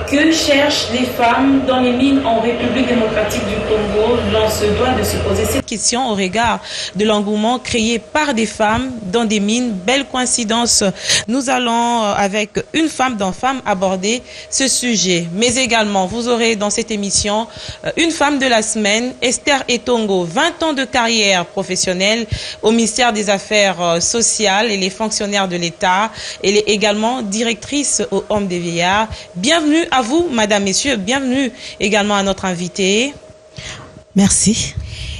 Que cherchent les femmes dans les mines en République démocratique du Congo? L'on se doit de se poser cette question au regard de l'engouement créé par des femmes dans des mines. Belle coïncidence. Nous allons, avec une femme dans Femmes, aborder ce sujet. Mais également, vous aurez dans cette émission une femme de la semaine, Esther Etongo, 20 ans de carrière professionnelle au ministère des Affaires sociales et les fonctionnaires de l'État. Elle est également directrice au Home des Vieillards. Bienvenue à vous, madame, messieurs. Bienvenue également à notre invitée. Merci.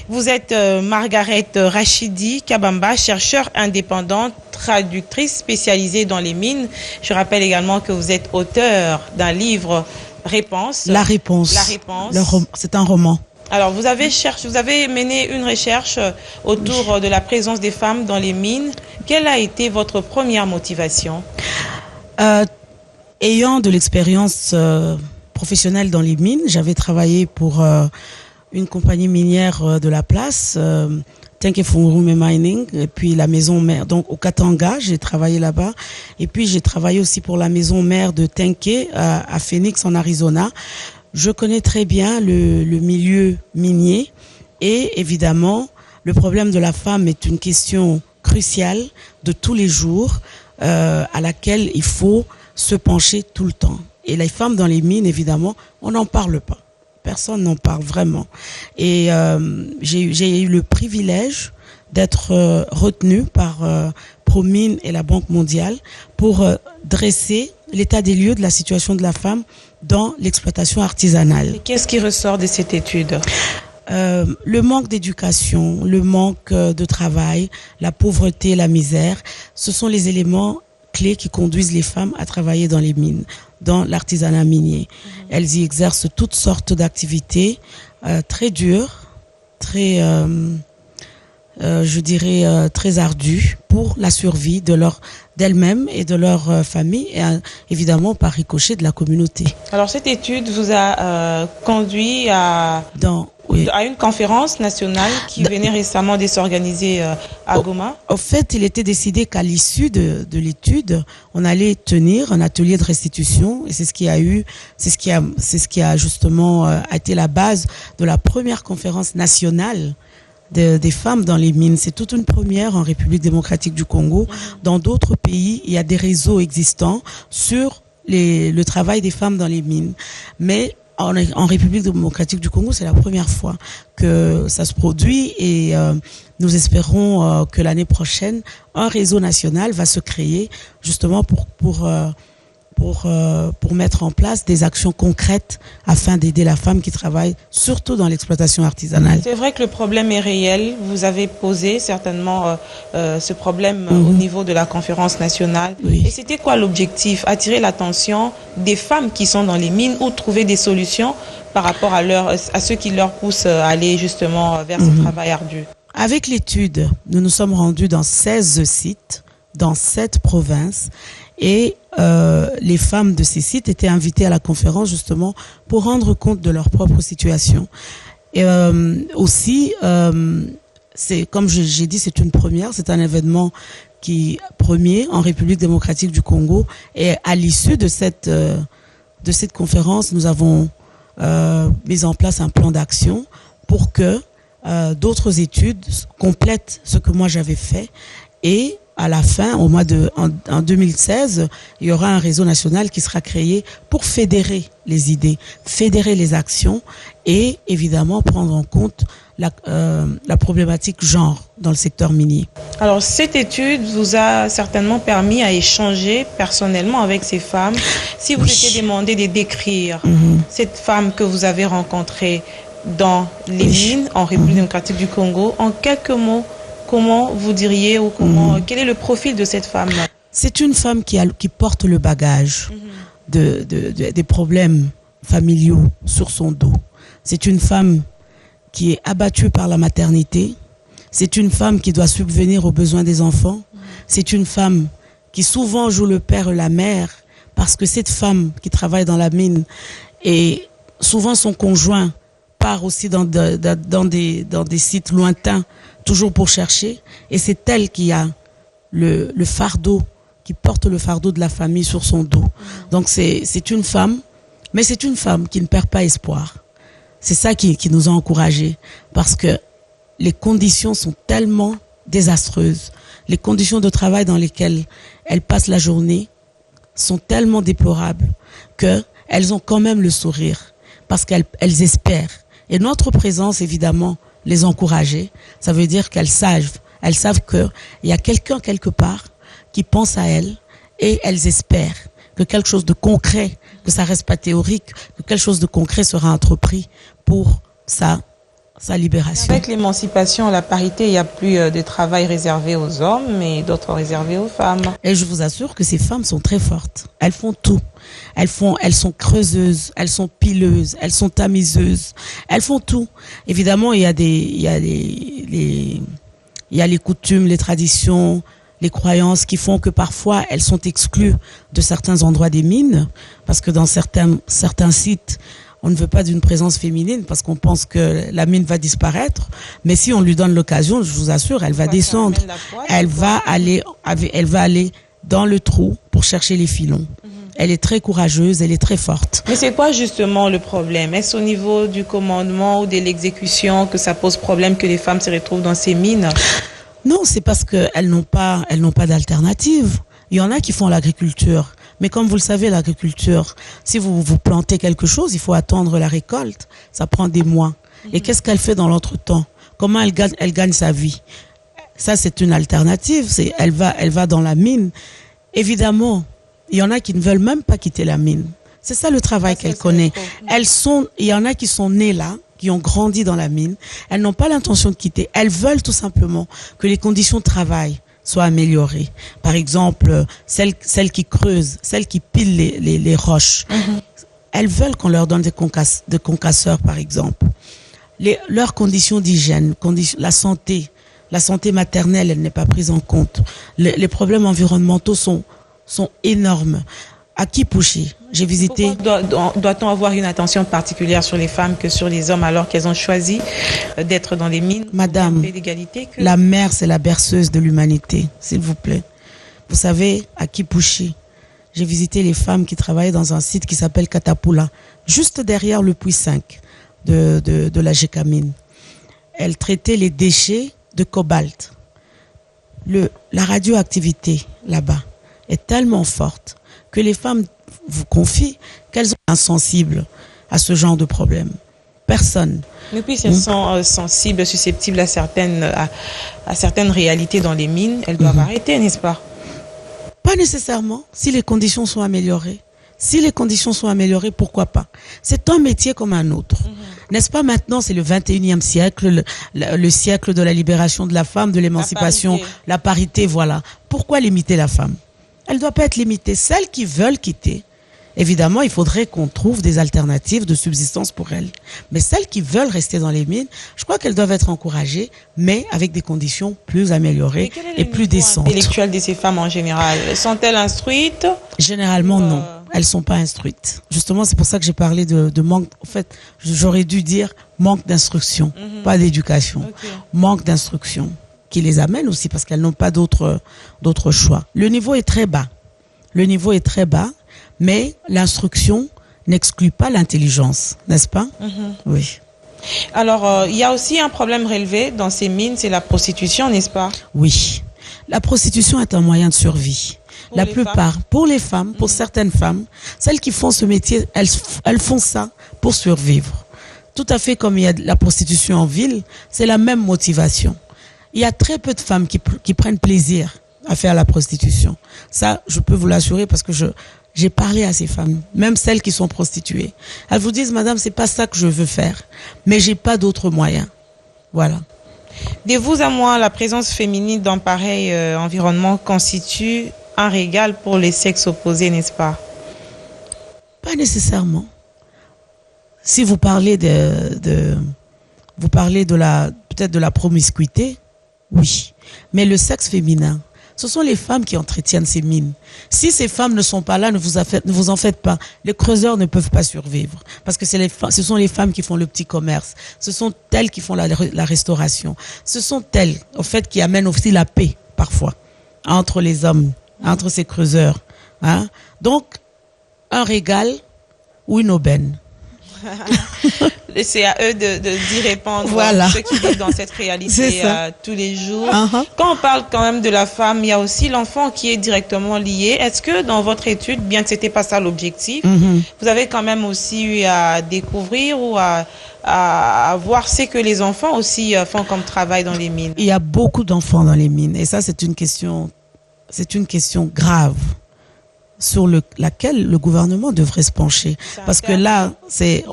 Vous êtes Margaret Rachidi Kabamba, chercheure indépendante, traductrice spécialisée dans les mines. Je rappelle également que vous êtes auteur d'un livre Réponse. La réponse. La réponse. C'est un roman. Alors, vous avez mené une recherche autour de la présence des femmes dans les mines. Quelle a été votre première motivation? Ayant de l'expérience professionnelle dans les mines, j'avais travaillé pour une compagnie minière de la place, Tenke Fungurume Mining, et puis la maison mère, donc au Katanga, j'ai travaillé là-bas. Et puis j'ai travaillé aussi pour la maison mère de Tenke à Phoenix en Arizona. Je connais très bien le milieu minier et évidemment, le problème de la femme est une question cruciale de tous les jours à laquelle il faut se pencher tout le temps. Et les femmes dans les mines, évidemment, on n'en parle pas. Personne n'en parle vraiment. Et j'ai eu le privilège d'être retenue par Promine et la Banque mondiale pour dresser l'état des lieux de la situation de la femme dans l'exploitation artisanale. Qu'est-ce qui ressort de cette étude? Le manque d'éducation, le manque de travail, la pauvreté, la misère, ce sont les éléments clés qui conduisent les femmes à travailler dans les mines, dans l'artisanat minier. Elles y exercent toutes sortes d'activités très dures, très, je dirais, très ardues pour la survie d'elles-mêmes et de leur famille et évidemment par ricochet de la communauté. Alors cette étude vous a conduit à une conférence nationale qui venait récemment de s'organiser à Goma. Au fait, il était décidé qu'à l'issue de l'étude, on allait tenir un atelier de restitution et c'est ce qui a justement été la base de la première conférence nationale des femmes dans les mines. C'est toute une première en République démocratique du Congo. Dans d'autres pays, il y a des réseaux existants sur le travail des femmes dans les mines. Mais en République démocratique du Congo, c'est la première fois que ça se produit et nous espérons que l'année prochaine, un réseau national va se créer justement pour mettre en place des actions concrètes afin d'aider la femme qui travaille surtout dans l'exploitation artisanale. C'est vrai que le problème est réel. Vous avez posé certainement ce problème au niveau de la conférence nationale. Oui. Et c'était quoi l'objectif? Attirer l'attention des femmes qui sont dans les mines ou trouver des solutions par rapport à ceux qui leur poussent à aller justement vers ce travail ardu. Avec l'étude, nous nous sommes rendus dans 16 sites, dans 7 provinces et les femmes de ces sites étaient invitées à la conférence justement pour rendre compte de leur propre situation. Et aussi, c'est comme j'ai dit, c'est une première, c'est un événement premier en République démocratique du Congo. Et à l'issue de cette conférence, nous avons mis en place un plan d'action pour que d'autres études complètent ce que moi j'avais fait et à la fin, en 2016, il y aura un réseau national qui sera créé pour fédérer les idées, fédérer les actions et évidemment prendre en compte la problématique genre dans le secteur minier. Alors cette étude vous a certainement permis à échanger personnellement avec ces femmes. Si vous étiez demandé de décrire cette femme que vous avez rencontrée dans les mines en République démocratique du Congo, en quelques mots, comment vous diriez ou quel est le profil de cette femme? C'est une femme qui porte le bagage des problèmes familiaux sur son dos. C'est une femme qui est abattue par la maternité. C'est une femme qui doit subvenir aux besoins des enfants. C'est une femme qui souvent joue le père et la mère parce que cette femme qui travaille dans la mine et souvent son conjoint part aussi dans des sites lointains toujours pour chercher, et c'est elle qui a le fardeau, qui porte le fardeau de la famille sur son dos. Donc c'est une femme Mais c'est une femme qui ne perd pas espoir. C'est ça qui nous a encouragés. Parce que les conditions sont tellement désastreuses. Les conditions de travail dans lesquelles elles passent la journée sont tellement déplorables qu'elles ont quand même le sourire. Parce qu'elles espèrent. Et notre présence, évidemment, les encourager. Ça veut dire qu'elles savent qu'il y a quelqu'un quelque part qui pense à elles et elles espèrent que quelque chose de concret, que ça reste pas théorique, que quelque chose de concret sera entrepris pour sa libération. Avec l'émancipation, la parité, il n'y a plus de travail réservé aux hommes, mais d'autres réservés aux femmes. Et je vous assure que ces femmes sont très fortes. Elles font tout. Elles sont creuseuses, elles sont pileuses, elles sont tamiseuses. Elles font tout. Évidemment, il y a les coutumes, les traditions, les croyances qui font que parfois elles sont exclues de certains endroits des mines, parce que dans certains sites, on ne veut pas d'une présence féminine parce qu'on pense que la mine va disparaître. Mais si on lui donne l'occasion, je vous assure, elle va descendre. Elle va aller dans le trou pour chercher les filons. Elle est très courageuse, elle est très forte. Mais c'est quoi justement le problème? Est-ce au niveau du commandement ou de l'exécution que ça pose problème que les femmes se retrouvent dans ces mines? Non, c'est parce qu'elles n'ont pas d'alternative. Il y en a qui font l'agriculture. Mais comme vous le savez, l'agriculture, si vous plantez quelque chose, il faut attendre la récolte. Ça prend des mois. Et qu'est-ce qu'elle fait dans l'entretemps? Comment elle gagne sa vie? Ça, c'est une alternative. Elle va dans la mine. Évidemment, il y en a qui ne veulent même pas quitter la mine. C'est ça le travail qu'elle connaît. Il y en a qui sont nées là, qui ont grandi dans la mine. Elles n'ont pas l'intention de quitter. Elles veulent tout simplement que les conditions de travail soient améliorées. Par exemple, celles qui creusent, celles qui pilent les roches. Elles veulent qu'on leur donne des concasseurs, par exemple. Leurs conditions d'hygiène, la santé maternelle, elle n'est pas prise en compte. Les problèmes environnementaux sont énormes. À Kipushi, j'ai visité... Pourquoi doit-on avoir une attention particulière sur les femmes que sur les hommes alors qu'elles ont choisi d'être dans les mines? Madame, la mer, c'est la berceuse de l'humanité, s'il vous plaît. Vous savez, à Kipushi, j'ai visité les femmes qui travaillaient dans un site qui s'appelle Katapula, juste derrière le puits 5 de la Gécamine. Elles traitaient les déchets de cobalt. La radioactivité, là-bas, est tellement forte que les femmes vous confient qu'elles sont insensibles à ce genre de problème. Personne. Et puis, si elles sont sensibles, susceptibles à certaines réalités dans les mines, elles doivent arrêter, n'est-ce pas? Pas nécessairement, si les conditions sont améliorées. Si les conditions sont améliorées, pourquoi pas? C'est un métier comme un autre. N'est-ce pas maintenant, c'est le 21e siècle, le siècle de la libération de la femme, de l'émancipation, la parité, voilà. Pourquoi limiter la femme? Elle ne doit pas être limitée. Celles qui veulent quitter, évidemment, il faudrait qu'on trouve des alternatives de subsistance pour elles. Mais celles qui veulent rester dans les mines, je crois qu'elles doivent être encouragées, mais avec des conditions plus améliorées et plus décentes. Quel est le niveau intellectuel de ces femmes en général? Sont-elles instruites? Généralement, non. Elles sont pas instruites. Justement, c'est pour ça que j'ai parlé de manque. En fait, j'aurais dû dire manque d'instruction, pas d'éducation. Manque d'instruction qui les amène aussi parce qu'elles n'ont pas d'autre choix. Le niveau est très bas. Mais l'instruction n'exclut pas l'intelligence, n'est-ce pas? Oui. Alors, il y a aussi un problème relevé dans ces mines, c'est la prostitution, n'est-ce pas? Oui. La prostitution est un moyen de survie. Pour les femmes, pour certaines femmes, celles qui font ce métier, elles font ça pour survivre. Tout à fait comme il y a de la prostitution en ville, c'est la même motivation. Il y a très peu de femmes qui prennent plaisir à faire la prostitution. Ça, je peux vous l'assurer parce que j'ai parlé à ces femmes, même celles qui sont prostituées. Elles vous disent, madame, c'est pas ça que je veux faire, mais j'ai pas d'autres moyens. Voilà. De vous à moi, la présence féminine dans pareil environnement constitue un régal pour les sexes opposés, n'est-ce pas? Pas nécessairement. Si vous parlez peut-être de la promiscuité, oui. Mais le sexe féminin, ce sont les femmes qui entretiennent ces mines. Si ces femmes ne sont pas là, ne vous en faites pas. Les creuseurs ne peuvent pas survivre. Parce que ce sont les femmes qui font le petit commerce. Ce sont elles qui font la restauration. Ce sont elles, en fait, qui amènent aussi la paix, parfois, entre les hommes, entre ces creuseurs. Hein? Donc, un régal ou une aubaine. C'est à eux d'y répondre, voilà. Ceux qui vivent dans cette réalité tous les jours. Uh-huh. Quand on parle quand même de la femme, il y a aussi l'enfant qui est directement lié. Est-ce que dans votre étude, bien que c'était pas ça l'objectif, vous avez quand même aussi eu à découvrir ou à voir ce que les enfants aussi font comme travail dans les mines? Il y a beaucoup d'enfants dans les mines et ça c'est une question grave sur laquelle le gouvernement devrait se pencher. Parce que là,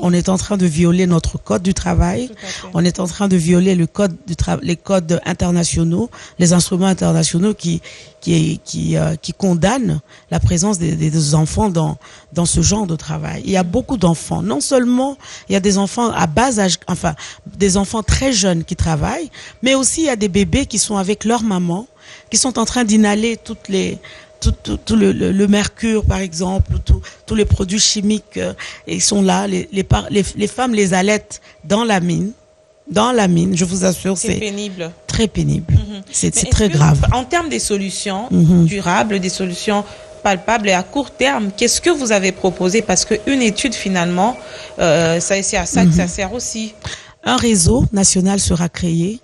on est en train de violer notre code du travail, on est en train de violer les codes internationaux, les instruments internationaux qui condamnent la présence des enfants dans ce genre de travail. Il y a beaucoup d'enfants. Non seulement il y a des enfants à bas âge, enfin des enfants très jeunes qui travaillent, mais aussi il y a des bébés qui sont avec leur maman, qui sont en train d'inhaler tout le mercure, par exemple, tous les produits chimiques, ils sont là. Les femmes les allaitent dans la mine. Dans la mine, je vous assure, c'est pénible. Très pénible. C'est très grave. En termes des solutions durables, des solutions palpables et à court terme, qu'est-ce que vous avez proposé? Parce qu'une étude, finalement, c'est à ça que ça sert aussi. Un réseau national sera créé.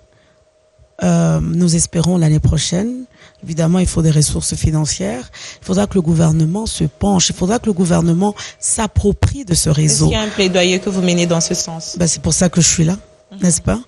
Nous espérons l'année prochaine. Évidemment, il faut des ressources financières. Il faudra que le gouvernement se penche. Il faudra que le gouvernement s'approprie de ce réseau. Est-ce qu'il y a un plaidoyer que vous menez dans ce sens? C'est pour ça que je suis là. N'est-ce pas?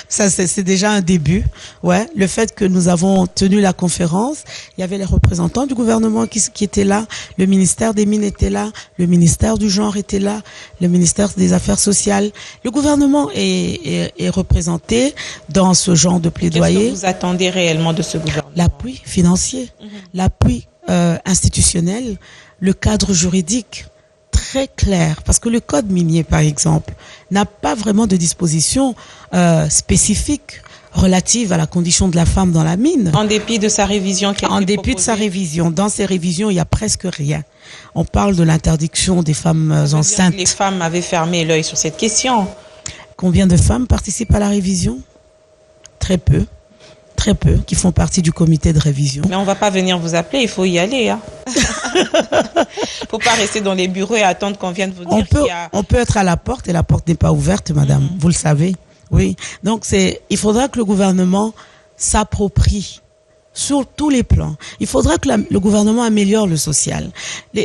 Ça, c'est déjà un début. Ouais. Le fait que nous avons tenu la conférence, il y avait les représentants du gouvernement qui étaient là, le ministère des Mines était là, le ministère du Genre était là, le ministère des Affaires sociales. Le gouvernement est représenté dans ce genre de plaidoyer. Qu'est-ce que vous attendez réellement de ce gouvernement? L'appui financier, l'appui institutionnel, le cadre juridique très clair, parce que le code minier, par exemple, n'a pas vraiment de dispositions spécifiques relatives à la condition de la femme dans la mine. En dépit de sa révision qui a été En dépit de sa révision. Dans ces révisions, il y a presque rien. On parle de l'interdiction des femmes enceintes. Les femmes avaient fermé l'œil sur cette question. Combien de femmes participent à la révision? Très peu. Très peu, qui font partie du comité de révision. Mais on va pas venir vous appeler, il faut y aller. Hein. Faut pas rester dans les bureaux et attendre qu'on vienne vous dire qu'il y a... On peut être à la porte et la porte n'est pas ouverte, madame. Vous le savez. Oui. Donc il faudra que le gouvernement s'approprie sur tous les plans. Il faudra que le gouvernement améliore le social. Il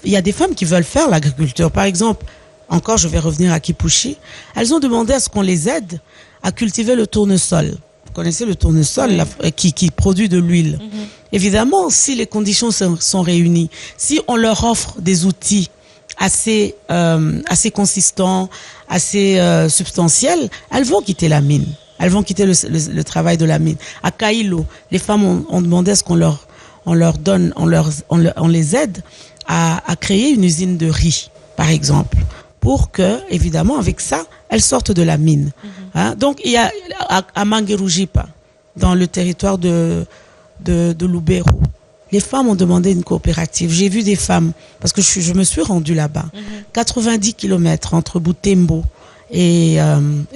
y a des femmes qui veulent faire l'agriculture. Par exemple, encore je vais revenir à Kipushi, elles ont demandé à ce qu'on les aide à cultiver le tournesol. Vous connaissez le tournesol qui produit de l'huile. Évidemment, si les conditions sont réunies, si on leur offre des outils assez consistants, assez substantiels, elles vont quitter la mine. Elles vont quitter le travail de la mine. À Kailo, les femmes ont demandé à ce qu'on les aide à créer une usine de riz, par exemple, pour que, évidemment, avec ça, elles sortent de la mine. Hein? Donc, il y a à Mangueroujipa, dans le territoire de Lubero, les femmes ont demandé une coopérative. J'ai vu des femmes, parce que je me suis rendue là-bas, 90 kilomètres entre Butembo et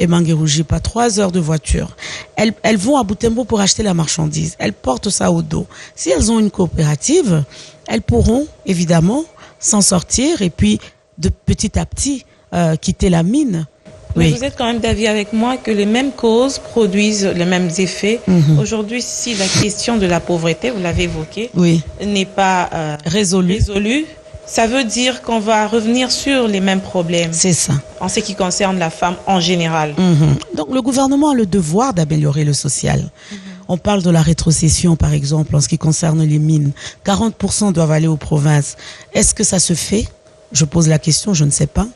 Mangueroujipa, 3 heures de voiture. Elles vont à Butembo pour acheter la marchandise. Elles portent ça au dos. Si elles ont une coopérative, elles pourront, évidemment, s'en sortir et puis, de petit à petit, quitter la mine. Mais vous êtes quand même d'avis avec moi que les mêmes causes produisent les mêmes effets. Aujourd'hui, si la question de la pauvreté, vous l'avez évoqué, n'est pas résolue, ça veut dire qu'on va revenir sur les mêmes problèmes. C'est ça. En ce qui concerne la femme en général. Donc le gouvernement a le devoir d'améliorer le social. On parle de la rétrocession, par exemple, en ce qui concerne les mines. 40% doivent aller aux provinces. Est-ce que ça se fait ? Je pose la question, je ne sais pas.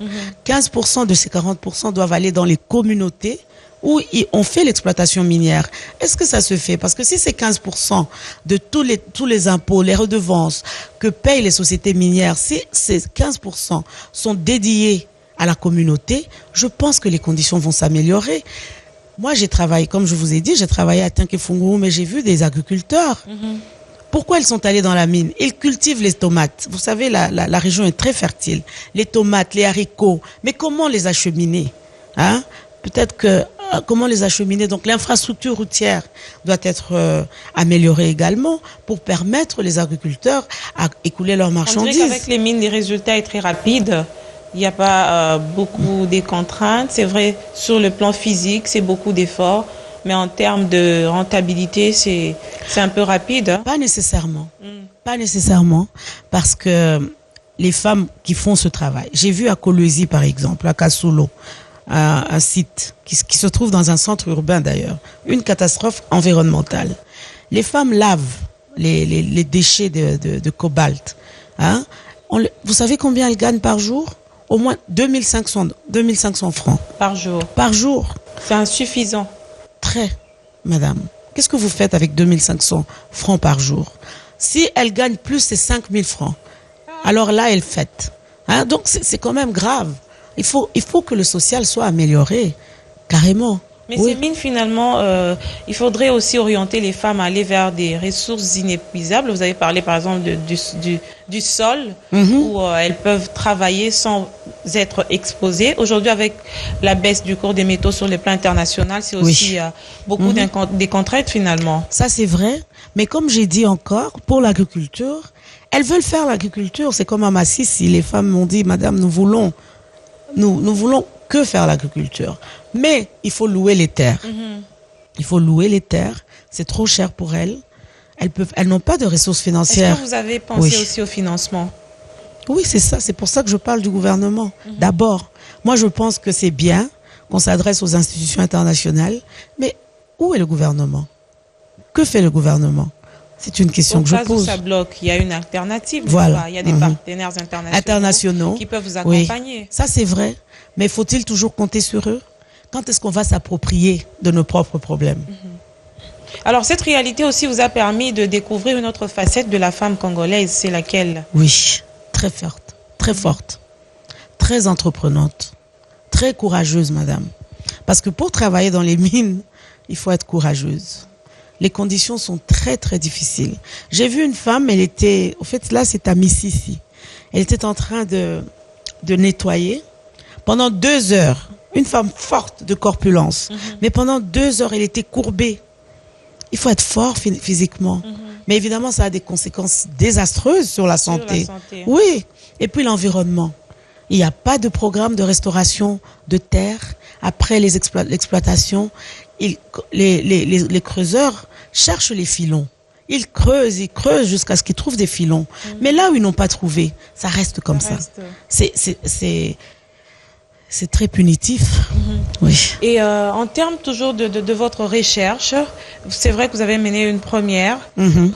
15% de ces 40% doivent aller dans les communautés où on fait l'exploitation minière. Est-ce que ça se fait? Parce que si c'est 15% de tous les impôts, les redevances que payent les sociétés minières, si ces 15% sont dédiés à la communauté, je pense que les conditions vont s'améliorer. Moi, j'ai travaillé, comme je vous ai dit, j'ai travaillé à Tinké-Funguru, mais j'ai vu des agriculteurs. Pourquoi ils sont allés dans la mine? Ils cultivent les tomates. Vous savez, la région est très fertile. Les tomates, les haricots. Mais comment les acheminer? Hein? Peut-être que comment les acheminer. Donc l'infrastructure routière doit être améliorée également pour permettre les agriculteurs à écouler leurs marchandises. On dirait qu'avec les mines, les résultats sont très rapides. Il n'y a pas beaucoup de contraintes. C'est vrai, sur le plan physique, c'est beaucoup d'efforts. Mais en termes de rentabilité, c'est un peu rapide. Hein? Pas nécessairement. Pas nécessairement. Parce que les femmes qui font ce travail, j'ai vu à Kolwezi par exemple, à Kasulu, un site qui se trouve dans un centre urbain d'ailleurs, une catastrophe environnementale. Les femmes lavent les déchets de cobalt. Hein? Vous savez combien elles gagnent par jour? Au moins 2500 francs. Par jour. Par jour. C'est insuffisant. Très, madame. Qu'est-ce que vous faites avec 2500 francs par jour? Si elles gagnent plus, c'est 5000 francs. Alors là, elles fêtent. Hein? Donc c'est quand même grave. Il faut que le social soit amélioré, carrément. Mais ces mines, finalement, il faudrait aussi orienter les femmes à aller vers des ressources inépuisables. Vous avez parlé, par exemple, du sol, où elles peuvent travailler sans être exposées. Aujourd'hui, avec la baisse du cours des métaux sur le plan international, c'est aussi beaucoup des contraintes, finalement. Ça, c'est vrai. Mais comme j'ai dit encore, pour l'agriculture, elles veulent faire l'agriculture. C'est comme à Massissi, les femmes m'ont dit, madame, nous voulons que faire l'agriculture. Mais il faut louer les terres. Il faut louer les terres. C'est trop cher pour elles. Elles n'ont pas de ressources financières. Est-ce que vous avez pensé aussi au financement? Oui, c'est ça. C'est pour ça que je parle du gouvernement. D'abord, moi, je pense que c'est bien qu'on s'adresse aux institutions internationales. Mais où est le gouvernement? Que fait le gouvernement? C'est une question que je pose. Où ça bloque, il y a une alternative. Voilà. Il y a des partenaires internationaux qui peuvent vous accompagner. Oui. Ça, c'est vrai. Mais faut-il toujours compter sur eux? Quand est-ce qu'on va s'approprier de nos propres problèmes? Alors, cette réalité aussi vous a permis de découvrir une autre facette de la femme congolaise. C'est laquelle? Oui, très forte, très forte, très entreprenante, très courageuse, madame. Parce que pour travailler dans les mines, il faut être courageuse. Les conditions sont très, très difficiles. J'ai vu une femme, elle était... En fait, là, c'est à Mississi. Elle était en train de nettoyer. Pendant 2 heures, une femme forte de corpulence. Mais pendant 2 heures, elle était courbée. Il faut être fort physiquement. Mais évidemment, ça a des conséquences désastreuses sur la santé. Oui. Et puis l'environnement. Il n'y a pas de programme de restauration de terre après l'exploitation. Les creuseurs cherchent les filons. Ils creusent jusqu'à ce qu'ils trouvent des filons. Mais là où ils n'ont pas trouvé, ça reste comme ça. C'est très punitif. Oui. Et en termes toujours de votre recherche, c'est vrai que vous avez mené une première.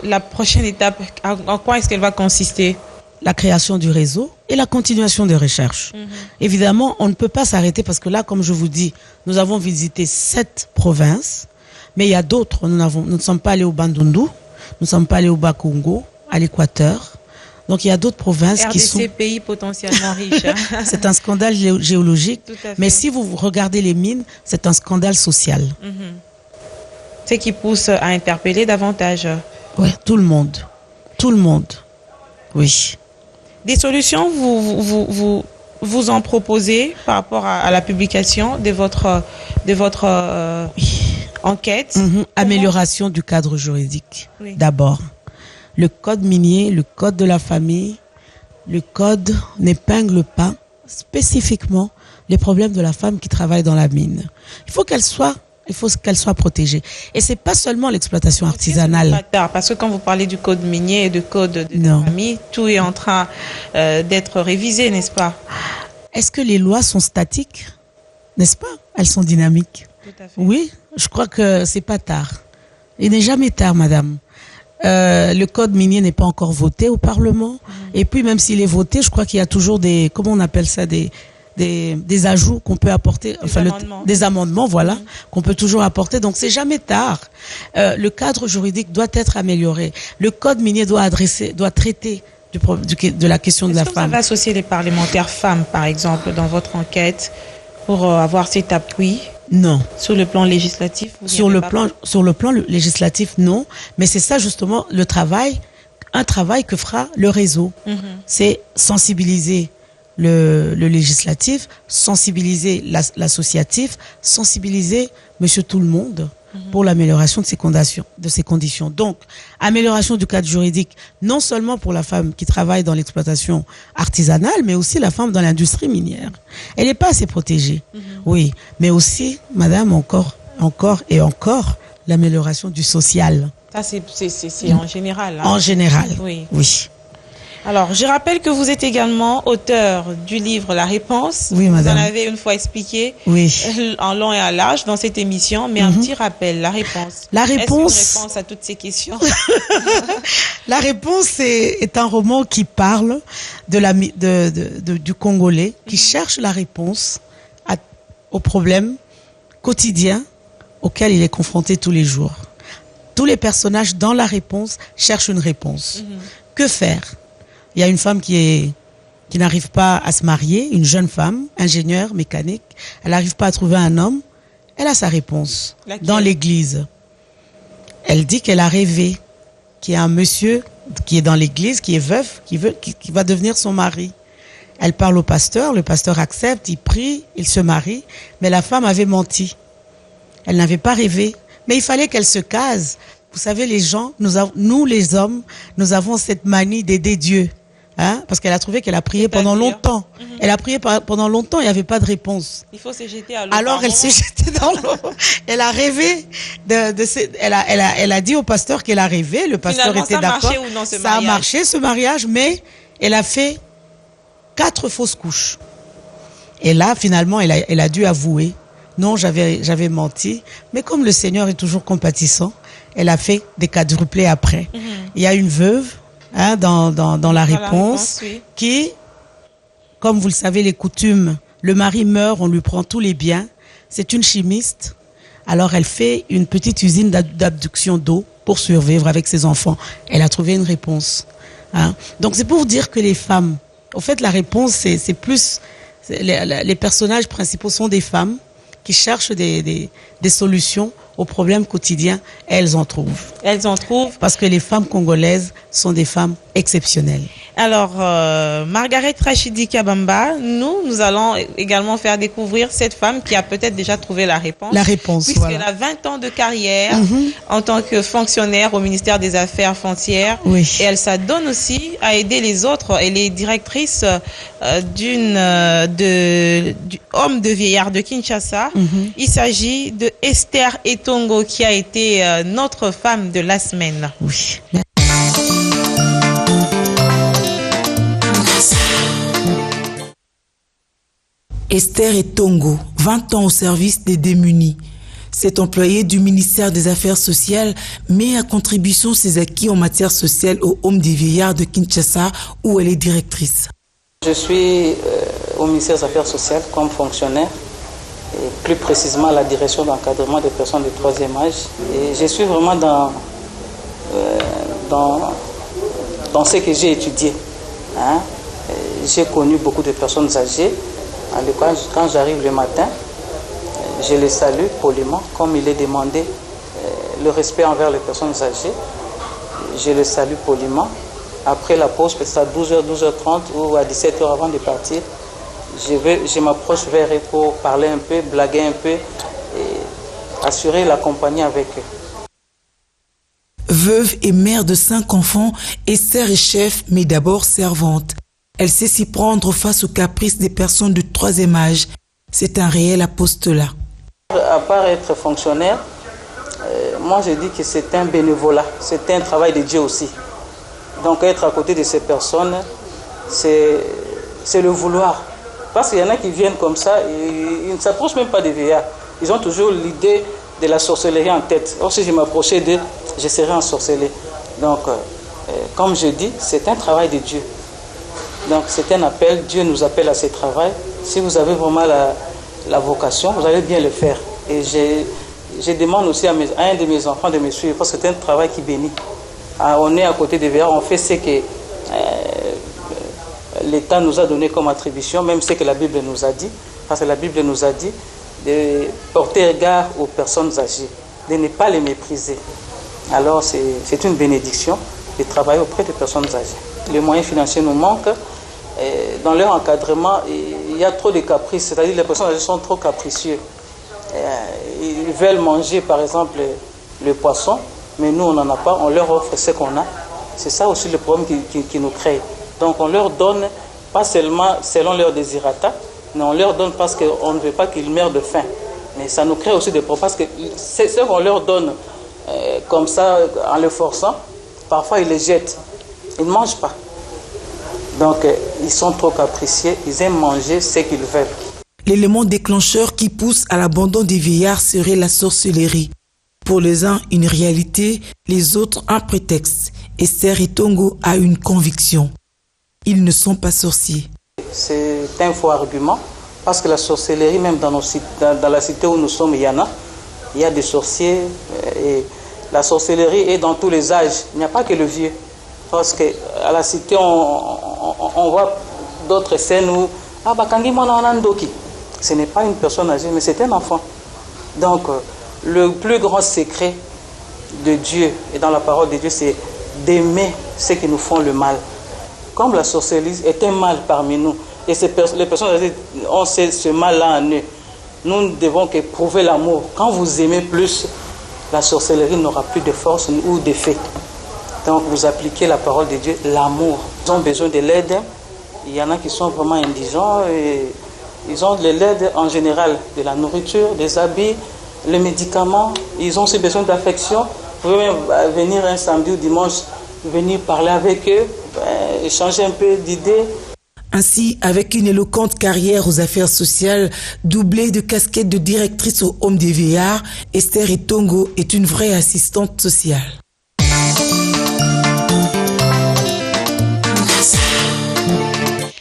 La prochaine étape, en quoi est-ce qu'elle va consister? La création du réseau et la continuation des recherches. Évidemment, on ne peut pas s'arrêter parce que là, comme je vous dis, nous avons visité 7 provinces, mais il y a d'autres. Nous ne sommes pas allés au Bandundu, nous ne sommes pas allés au Bas-Congo, à l'Équateur. Donc il y a d'autres provinces qui sont... pays potentiellement riches. Hein? C'est un scandale géologique, mais si vous regardez les mines, c'est un scandale social. Ce qui pousse à interpeller davantage. Oui, tout le monde. Tout le monde. Oui. Des solutions, vous en proposez par rapport à la publication de votre enquête? Amélioration du cadre juridique, d'abord. Le code minier, le code de la famille, le code n'épingle pas spécifiquement les problèmes de la femme qui travaille dans la mine. Il faut qu'elle soit protégée. Et c'est pas seulement l'exploitation artisanale. Parce que quand vous parlez du code minier et du code de la famille, tout est en train d'être révisé, n'est-ce pas? Est-ce que les lois sont statiques? N'est-ce pas? Elles sont dynamiques. Tout à fait. Oui, je crois que c'est pas tard. Il n'est jamais tard, madame. Le code minier n'est pas encore voté au Parlement. Et puis, même s'il est voté, je crois qu'il y a toujours des, comment on appelle ça, des ajouts qu'on peut apporter, des amendements, voilà, qu'on peut toujours apporter. Donc, c'est jamais tard. Le cadre juridique doit être amélioré. Le code minier doit traiter de la question de la femme. Est-ce que vous avez associé les parlementaires femmes, par exemple, dans votre enquête pour avoir cet appui? Non. Sur le plan législatif? Sur le plan législatif, non. Mais c'est ça justement un travail que fera le réseau. C'est sensibiliser le législatif, sensibiliser l'associatif, sensibiliser monsieur tout le monde pour l'amélioration de ces conditions. Donc, amélioration du cadre juridique, non seulement pour la femme qui travaille dans l'exploitation artisanale, mais aussi la femme dans l'industrie minière. Elle n'est pas assez protégée. Oui, mais aussi, madame, encore et encore, l'amélioration du social. Ça, c'est en général. Hein. En général, oui. Oui. Alors, je rappelle que vous êtes également auteur du livre La Réponse. Oui, madame. Vous en avez une fois expliqué en long et en large dans cette émission, mais un petit rappel, La Réponse. La Réponse. Est-ce une réponse à toutes ces questions? La Réponse est un roman qui parle du Congolais qui cherche la réponse aux problèmes quotidiens auxquels il est confronté tous les jours. Tous les personnages dans La Réponse cherchent une réponse. Que faire? Il y a une femme qui n'arrive pas à se marier, une jeune femme, ingénieure, mécanique. Elle n'arrive pas à trouver un homme. Elle a sa réponse dans l'église. Elle dit qu'elle a rêvé qu'il y a un monsieur qui est dans l'église, qui est veuf, qui va devenir son mari. Elle parle au pasteur, le pasteur accepte, il prie, il se marie, mais la femme avait menti. Elle n'avait pas rêvé, mais il fallait qu'elle se case. Vous savez, les gens, nous les hommes, nous avons cette manie d'aider Dieu. Hein? Parce qu'elle a trouvé qu'elle a prié pendant longtemps. Elle a prié pendant longtemps, il n'y avait pas de réponse. Il faut se jeter à l'eau. Alors elle s'est jetée dans l'eau. Elle a rêvé elle a dit au pasteur qu'elle a rêvé. Le pasteur était d'accord. Ça a marché ou non, ce mariage? Ça a marché ce mariage, mais elle a fait 4 fausses couches. Et là, finalement, elle a dû avouer. Non, j'avais menti. Mais comme le Seigneur est toujours compatissant, elle a fait des quadruplés après. Il y a une veuve dans la réponse, oui. Qui, comme vous le savez, les coutumes, le mari meurt, on lui prend tous les biens. C'est une chimiste. Alors elle fait une petite usine d'abduction d'eau pour survivre avec ses enfants. Elle a trouvé une réponse. Hein? Donc c'est pour vous dire que les femmes, au fait la réponse c'est plus, les personnages principaux sont des femmes qui cherchent des solutions aux problèmes quotidiens. Elles en trouvent. Elles en trouvent. Parce que les femmes congolaises sont des femmes exceptionnelles. Alors, Margaret Rachidi Kabamba, nous allons également faire découvrir cette femme qui a peut-être déjà trouvé la réponse. La réponse, puisqu'elle a 20 ans de carrière en tant que fonctionnaire au ministère des Affaires foncières. Oui. Et elle s'adonne aussi à aider les autres. Elle est directrice du Homme de Vieillard de Kinshasa. Il s'agit de Esther Etongo qui a été notre femme de la semaine. Oui. Esther Etongo, 20 ans au service des démunis. Cette employée du ministère des Affaires sociales met à contribution ses acquis en matière sociale au Homme des Vieillards de Kinshasa où elle est directrice. Je suis au ministère des Affaires sociales comme fonctionnaire, et plus précisément à la direction d'encadrement des personnes de troisième âge. Et je suis vraiment dans ce que j'ai étudié. Hein. J'ai connu beaucoup de personnes âgées. Quand j'arrive le matin, je les salue poliment, comme il est demandé le respect envers les personnes âgées. Je les salue poliment. Après la pause, peut-être à 12h, 12h30 ou à 17h avant de partir, je m'approche vers eux pour parler un peu, blaguer un peu et assurer la compagnie avec eux. Veuve et mère de 5 enfants, Esther est chef, mais d'abord servante. Elle sait s'y prendre face aux caprices des personnes de troisième âge. C'est un réel apostolat. À part être fonctionnaire, moi je dis que c'est un bénévolat, c'est un travail de Dieu aussi. Donc être à côté de ces personnes, c'est le vouloir. Parce qu'il y en a qui viennent comme ça, et ils ne s'approchent même pas des vieillards. Ils ont toujours l'idée de la sorcellerie en tête. Or si je m'approchais d'eux, je serais ensorcelé. Donc, comme je dis, c'est un travail de Dieu. Donc c'est un appel, Dieu nous appelle à ce travail. Si vous avez vraiment la vocation, vous allez bien le faire. Et je demande aussi à un de mes enfants de me suivre, parce que c'est un travail qui bénit. On est à côté des vieillards, on fait ce que l'État nous a donné comme attribution, même ce que la Bible nous a dit. Parce que la Bible nous a dit de porter regard aux personnes âgées, de ne pas les mépriser. Alors c'est une bénédiction de travailler auprès des personnes âgées. Les moyens financiers nous manquent. dans leur encadrement, il y a trop de caprices, c'est-à-dire les personnes âgées sont trop capricieux. Ils veulent manger par exemple le poisson, mais nous on n'en a pas, on leur offre ce qu'on a. C'est ça aussi le problème qui nous crée. Donc on leur donne, pas seulement selon leur désirata, mais on leur donne parce qu'on ne veut pas qu'ils meurent de faim. Mais ça nous crée aussi des problèmes, parce que ce qu'on leur donne comme ça, en les forçant, parfois ils les jettent, ils ne mangent pas. Donc ils sont trop capricieux, ils aiment manger ce qu'ils veulent. L'élément déclencheur qui pousse à l'abandon des vieillards serait la sorcellerie. Pour les uns, une réalité, les autres, un prétexte. Esther Etongo a une conviction. Ils ne sont pas sorciers. C'est un faux argument, parce que la sorcellerie, même dans la cité où nous sommes, il y a des sorciers. Et la sorcellerie est dans tous les âges. Il n'y a pas que le vieux. Parce qu'à la cité, on voit d'autres scènes où ce n'est pas une personne âgée, mais c'est un enfant. Donc, le plus grand secret de Dieu et dans la parole de Dieu, c'est d'aimer ceux qui nous font le mal. Comme la sorcellerie est un mal parmi nous, et les personnes âgées ont ce mal-là en eux, nous ne devons qu'éprouver l'amour. Quand vous aimez plus, la sorcellerie n'aura plus de force ou d'effet. Donc, vous appliquez la parole de Dieu, l'amour. Ils ont besoin de l'aide. Il y en a qui sont vraiment indigents. Et ils ont de l'aide en général, de la nourriture, des habits, les médicaments. Ils ont aussi besoin d'affection. Vous pouvez même venir un samedi ou dimanche, venir parler avec eux, échanger un peu d'idées. Ainsi, avec une éloquente carrière aux affaires sociales, doublée de casquettes de directrice au Home des Vieillards, Esther Etongo est une vraie assistante sociale.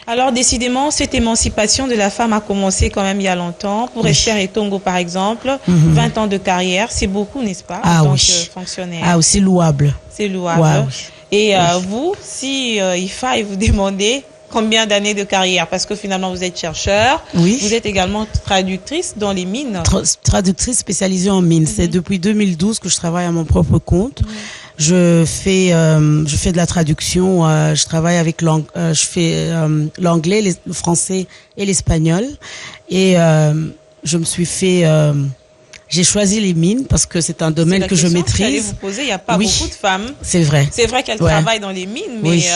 Alors décidément, cette émancipation de la femme a commencé quand même il y a longtemps. Pour Esther Etongo par exemple, 20 ans de carrière, c'est beaucoup, n'est-ce pas, en tant que fonctionnaire. Ah, c'est louable. C'est louable. Ouais, oui. Et vous, si il faille vous demander combien d'années de carrière, parce que finalement vous êtes chercheur, vous êtes également traductrice dans les mines. Traductrice spécialisée en mines. C'est depuis 2012 que je travaille à mon propre compte. Je fais de la traduction. Je travaille avec je fais l'anglais, le français et l'espagnol. Et je me suis fait. J'ai choisi les mines parce que c'est un domaine que je maîtrise. J'allais vous poser. Il n'y a pas beaucoup de femmes. C'est vrai. C'est vrai qu'elles travaillent dans les mines, mais. Oui.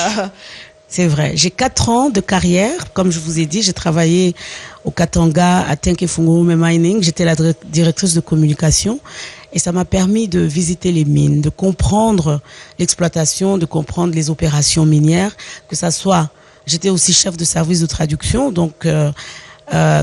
C'est vrai. J'ai 4 ans de carrière. Comme je vous ai dit, j'ai travaillé au Katanga, à Tenke Fungurume Mining. J'étais la directrice de communication. Et ça m'a permis de visiter les mines, de comprendre l'exploitation, de comprendre les opérations minières, que ça soit... J'étais aussi chef de service de traduction, donc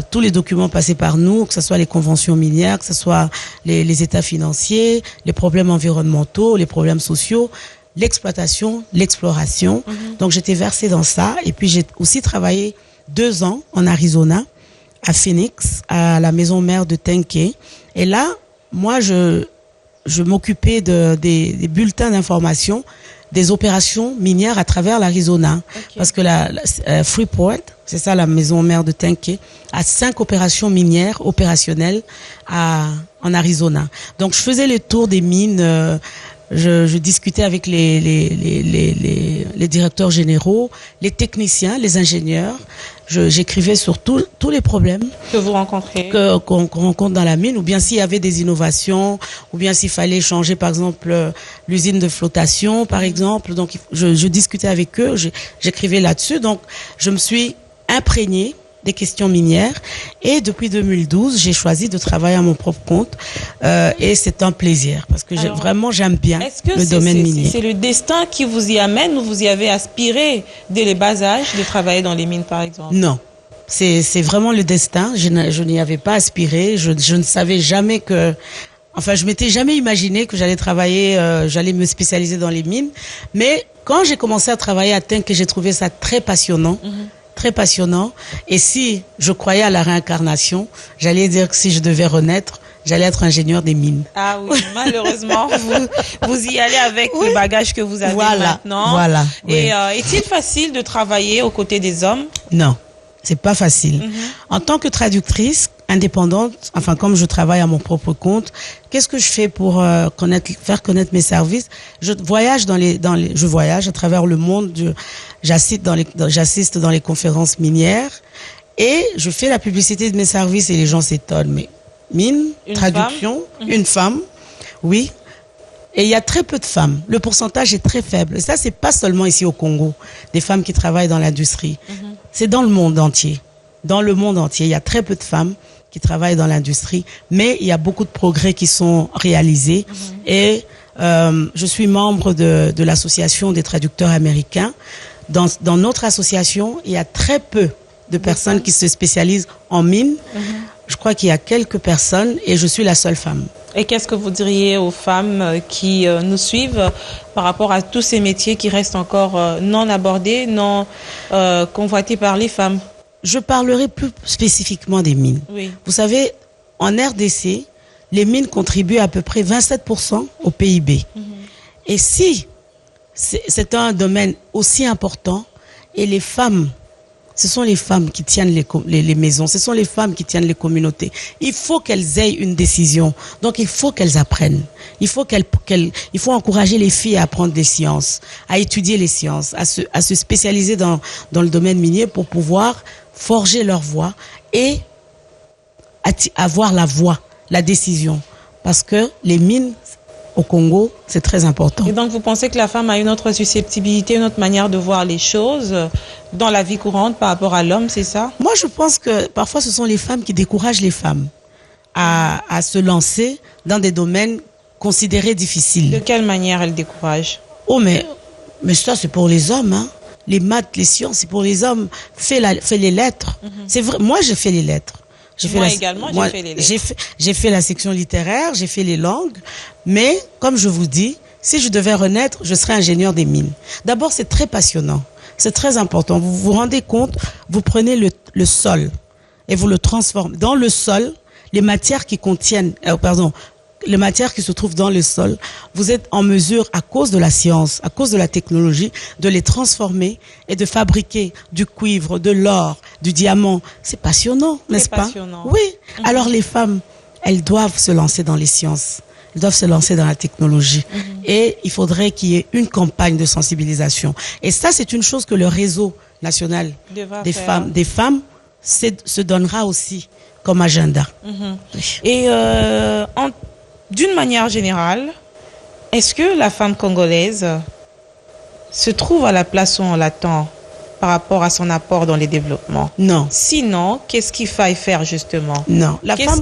tous les documents passaient par nous, que ce soit les conventions minières, que ce soit les états financiers, les problèmes environnementaux, les problèmes sociaux, l'exploitation, l'exploration. Donc j'étais versée dans ça. Et puis j'ai aussi travaillé 2 ans en Arizona, à Phoenix, à la maison mère de Tenke. Et là, moi, je m'occupais des bulletins d'information des opérations minières à travers l'Arizona. Parce que la Freeport, c'est ça la maison mère de Tenke, a 5 opérations minières opérationnelles en Arizona. Donc, je faisais le tour des mines. Je discutais avec les directeurs généraux, les techniciens, les ingénieurs. J'écrivais sur tous les problèmes que vous rencontrez, qu'on rencontre dans la mine, ou bien s'il y avait des innovations, ou bien s'il fallait changer, par exemple, l'usine de flottation, par exemple. Donc, je discutais avec eux, j'écrivais là-dessus. Donc, je me suis imprégnée des questions minières. Et depuis 2012, j'ai choisi de travailler à mon propre compte. Et c'est un plaisir parce que j'aime bien le domaine minier. C'est le destin qui vous y amène ou vous y avez aspiré dès les bas âges de travailler dans les mines, par exemple? Non. C'est vraiment le destin. Je n'y avais pas aspiré. Je ne savais jamais que... Enfin, je m'étais jamais imaginé que j'allais travailler, j'allais me spécialiser dans les mines. Mais quand j'ai commencé à travailler à Tenke, j'ai trouvé ça très passionnant. Très passionnant. Et si je croyais à la réincarnation, j'allais dire que si je devais renaître, j'allais être ingénieur des mines. Ah oui, malheureusement, vous y allez avec le bagage que vous avez maintenant. Voilà. Et est-il facile de travailler aux côtés des hommes? Non, c'est pas facile. En tant que traductrice, indépendante, enfin comme je travaille à mon propre compte, qu'est-ce que je fais pour faire connaître mes services? Je voyage je voyage à travers le monde, j'assiste dans les conférences minières et je fais la publicité de mes services et les gens s'étonnent. Mais mine, traduction, une femme, oui. Et il y a très peu de femmes. Le pourcentage est très faible. Et ça, c'est pas seulement ici au Congo, des femmes qui travaillent dans l'industrie. C'est dans le monde entier. Dans le monde entier, il y a très peu de femmes qui travaillent dans l'industrie, mais il y a beaucoup de progrès qui sont réalisés. Et je suis membre de l'association des traducteurs américains. Dans notre association, il y a très peu de personnes qui se spécialisent en mine. Je crois qu'il y a quelques personnes et je suis la seule femme. Et qu'est-ce que vous diriez aux femmes qui nous suivent par rapport à tous ces métiers qui restent encore non abordés, non convoités par les femmes? Je parlerai plus spécifiquement des mines. Oui. Vous savez, en RDC, les mines contribuent à peu près 27% au PIB. Et si c'est un domaine aussi important, et les femmes, ce sont les femmes qui tiennent les maisons, ce sont les femmes qui tiennent les communautés. Il faut qu'elles aient une décision. Donc il faut qu'elles apprennent. Il faut encourager les filles à apprendre des sciences, à étudier les sciences, à se spécialiser dans le domaine minier pour pouvoir forger leur voix et avoir la décision. Parce que les mines au Congo, c'est très important. Et donc, vous pensez que la femme a une autre susceptibilité, une autre manière de voir les choses dans la vie courante par rapport à l'homme, c'est ça? Moi, je pense que parfois, ce sont les femmes qui découragent les femmes à se lancer dans des domaines considérés difficiles. De quelle manière elles découragent? Oh, mais ça, c'est pour les hommes, hein. Les maths, les sciences, c'est pour les hommes. Fais les lettres. C'est vrai. Moi, j'ai fait les lettres. J'ai fait les lettres. J'ai fait la section littéraire, j'ai fait les langues. Mais, comme je vous dis, si je devais renaître, je serais ingénieur des mines. D'abord, c'est très passionnant. C'est très important. Vous vous rendez compte, vous prenez le sol et vous le transformez. Dans le sol, les matières qui contiennent, les matières qui se trouvent dans le sol, vous êtes en mesure, à cause de la science, à cause de la technologie, de les transformer et de fabriquer du cuivre, de l'or, du diamant. C'est passionnant, n'est-ce pas? Passionnant. Oui. Alors les femmes, elles doivent se lancer dans les sciences. Elles doivent se lancer dans la technologie. Et il faudrait qu'il y ait une campagne de sensibilisation. Et ça, c'est une chose que le réseau national des femmes se donnera aussi comme agenda. Et d'une manière générale, est-ce que la femme congolaise se trouve à la place où on l'attend par rapport à son apport dans les développements? Non. Sinon, qu'est-ce qu'il faille faire justement? Non. La femme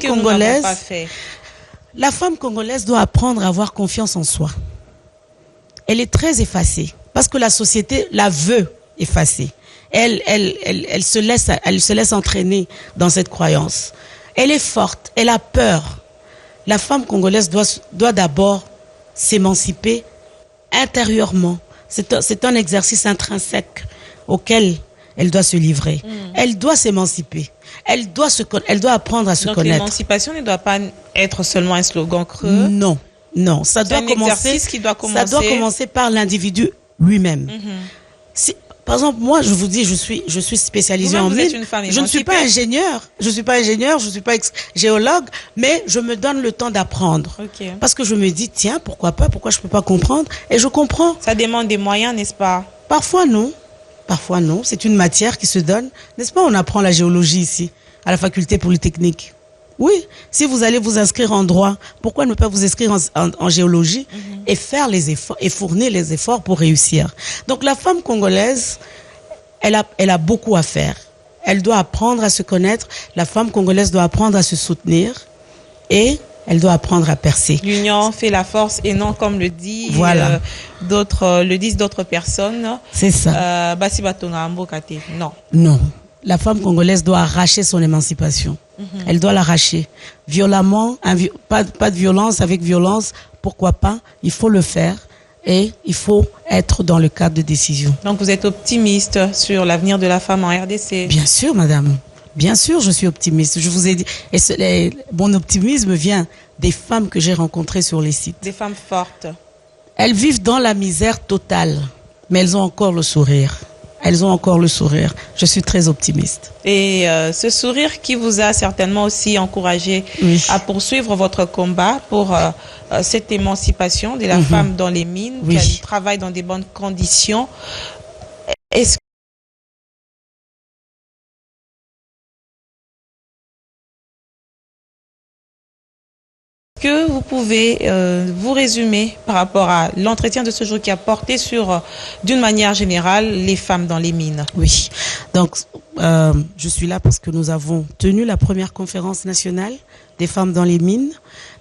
congolaise doit apprendre à avoir confiance en soi. Elle est très effacée parce que la société la veut effacer. Elle se laisse entraîner dans cette croyance. Elle est forte, elle a peur. La femme congolaise doit d'abord s'émanciper intérieurement. C'est un exercice intrinsèque auquel elle doit se livrer. Elle doit s'émanciper. Elle doit apprendre à se connaître. Donc l'émancipation ne doit pas être seulement un slogan creux. Non. Ça doit commencer par l'individu lui-même. Par exemple, moi, je vous dis, je suis spécialisée en mine. Je ne suis pas ingénieur. Je suis pas géologue, mais je me donne le temps d'apprendre. Okay. Parce que je me dis, tiens, pourquoi pas? Pourquoi je peux pas comprendre? Et je comprends. Ça demande des moyens, n'est-ce pas? Parfois, non. C'est une matière qui se donne. N'est-ce pas? On apprend la géologie ici, à la faculté polytechnique. Oui, si vous allez vous inscrire en droit, pourquoi ne pas vous inscrire en géologie et faire les efforts et fournir les efforts pour réussir? Donc la femme congolaise, elle a beaucoup à faire. Elle doit apprendre à se connaître. La femme congolaise doit apprendre à se soutenir et elle doit apprendre à percer. L'union fait la force et non comme le disent d'autres personnes. C'est ça. Non. La femme congolaise doit arracher son émancipation. Elle doit l'arracher. Violemment, pas de violence, avec violence, pourquoi pas? Il faut le faire et il faut être dans le cadre de décision. Donc vous êtes optimiste sur l'avenir de la femme en RDC? Bien sûr, madame. Bien sûr, je suis optimiste. Je vous ai dit, mon optimisme vient des femmes que j'ai rencontrées sur les sites. Des femmes fortes. Elles vivent dans la misère totale, mais elles ont encore le sourire. elles ont encore le sourire. Je suis très optimiste. Et ce sourire qui vous a certainement aussi encouragé à poursuivre votre combat pour cette émancipation de la femme dans les mines, qu'elle travaille dans des bonnes conditions. Est-ce que vous pouvez vous résumer par rapport à l'entretien de ce jour qui a porté sur, d'une manière générale, les femmes dans les mines? Oui, donc je suis là parce que nous avons tenu la première conférence nationale des femmes dans les mines.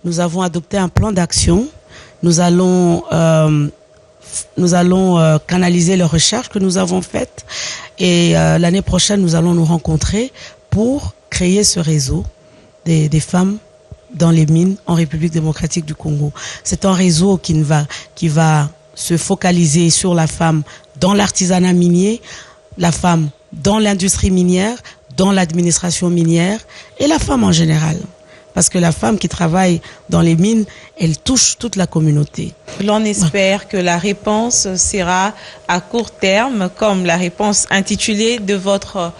Nous avons adopté un plan d'action. Nous allons canaliser les recherches que nous avons faites et l'année prochaine, nous allons nous rencontrer pour créer ce réseau des femmes dans les mines en République démocratique du Congo. C'est un réseau qui va se focaliser sur la femme dans l'artisanat minier, la femme dans l'industrie minière, dans l'administration minière et la femme en général. Parce que la femme qui travaille dans les mines, elle touche toute la communauté. L'on espère que la réponse sera à court terme, comme la réponse intitulée de votre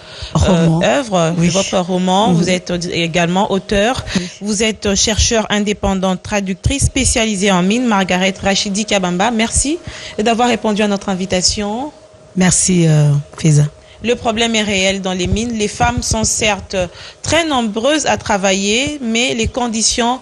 œuvre, de votre roman. Vous êtes également auteur. Vous êtes chercheur indépendante, traductrice spécialisée en mines, Margaret Rachidi Kabamba. Merci d'avoir répondu à notre invitation. Merci, Faiza. Le problème est réel dans les mines. Les femmes sont certes très nombreuses à travailler, mais les conditions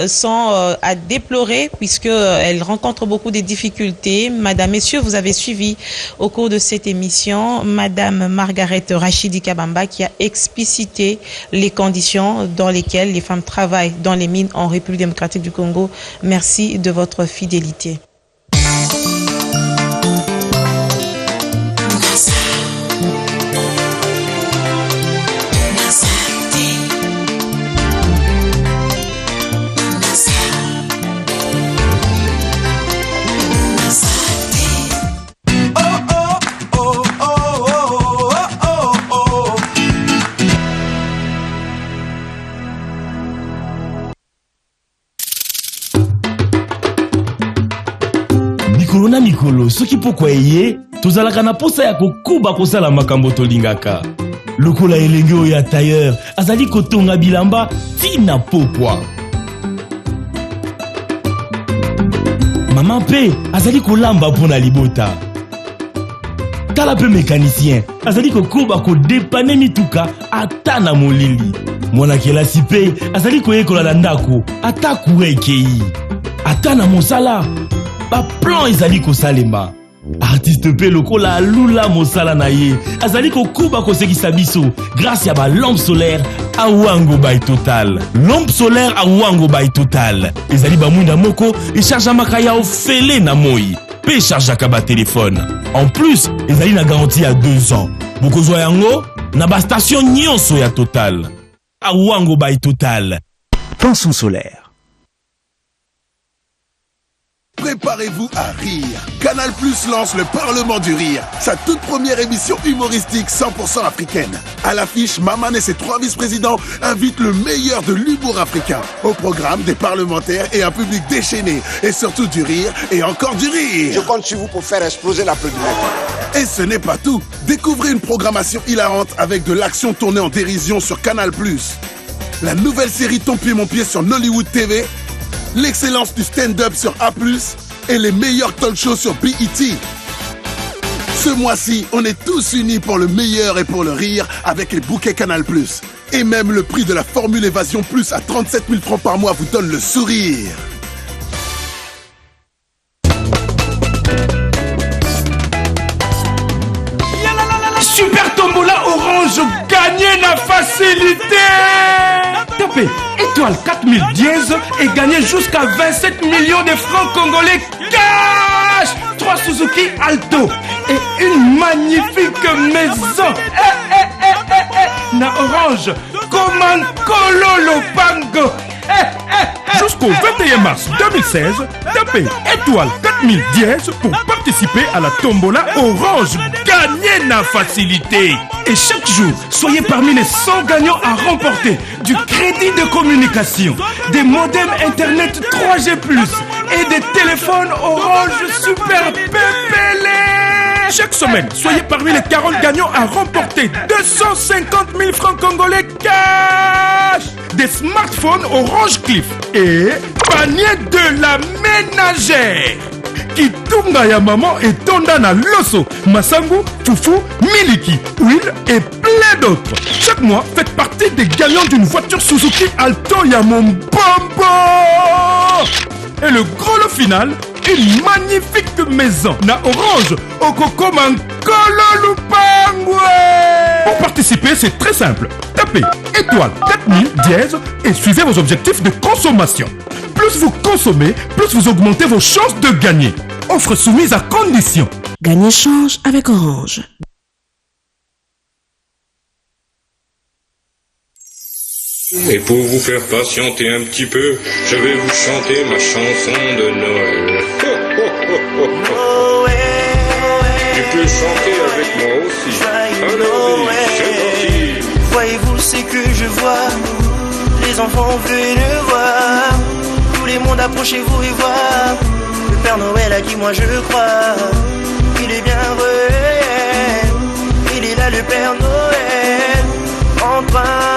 sont à déplorer puisqu'elles rencontrent beaucoup de difficultés. Madame, messieurs, vous avez suivi au cours de cette émission Madame Margaret Rachidi Kabamba qui a explicité les conditions dans lesquelles les femmes travaillent dans les mines en République démocratique du Congo. Merci de votre fidélité. Na mikolo soki pokwa eye tozalaka na posa ya kokuba kosala makambo tolingaka lokola elenge oyo ya tailleur azali kotonga bilamba tina pokwa mama mpe azali kolamba mpona libota tala mpe mécanicien azali kokuba kodepane mituka ata na molili mwana-kelasi mpe azali koyekola na ndako ata kura ekei ata na mosala ba plan ezali kosalema artiste pe lokola alula mosala na ye azali kokuba kosekisa biso grâce ya ba lampe solaire awango by Total. Lampe solaire awango by Total ezali ba mwinda moko echargeamaka ya ofele na moi pe echargeaka ba téléphone. En plus ezali na garantie ya 2 ans. Bokozwa yango na ba station nyonso ya Total. Awango by Total. Pensons solaire. Préparez-vous à rire. Canal Plus lance le Parlement du Rire, sa toute première émission humoristique 100% africaine. À l'affiche, Maman et ses 3 vice-présidents invitent le meilleur de l'humour africain. Au programme, des parlementaires et un public déchaîné. Et surtout du rire et encore du rire. Je compte sur vous pour faire exploser l'applaudissement. Et ce n'est pas tout. Découvrez une programmation hilarante avec de l'action tournée en dérision sur Canal Plus. La nouvelle série Ton pied mon pied sur Nollywood TV. L'excellence du stand-up sur A+, et les meilleurs talk shows sur BET. Ce mois-ci, on est tous unis pour le meilleur et pour le rire avec les bouquets Canal+. Et même le prix de la formule Évasion Plus à 37 000 francs par mois vous donne le sourire. Super Tombola Orange, gagnez la facilité. Tapez étoile 4000 dièse et gagnez jusqu'à 27 millions de francs congolais cash, 3 Suzuki Alto et une magnifique maison. Na Orange, comme Kololo Pango. Jusqu'au 21 mars 2016, tapez étoile 4000 dièse pour participer à la tombola Orange. Gagnez la facilité. Et chaque jour, soyez parmi les 100 gagnants à remporter du crédit de communication, des modems internet 3G+, et des téléphones Orange Super Pépélé. Chaque semaine, soyez parmi les 40 gagnants à remporter 250 000 francs congolais cash, des smartphones Orange Cliff et panier de la ménagère. Kitunga ya maman et Tonda na Loso, Masangu, Foufou, Miliki, Will et plein d'autres. Chaque mois, faites partie des gagnants d'une voiture Suzuki Alto ya mon Bombo. Et le gros lot final, une magnifique maison na Orange au Coco Mankolo Lupangwe. Pour participer, c'est très simple. Tapez étoile 4000 dièse et suivez vos objectifs de consommation. Plus vous consommez, plus vous augmentez vos chances de gagner. Offre soumise à condition. Gagner change avec Orange. Et pour vous faire patienter un petit peu, je vais vous chanter ma chanson de Noël. Ho, ho, ho, ho, ho. Tu peux chanter avec moi aussi. Allons-y, c'est parti. Voyez-vous ce que je vois? Les enfants veulent le voir. Tout le monde approchez-vous et voir. Le Père Noël a dit moi je crois. Il est bien réel. Il est là le Père Noël. En train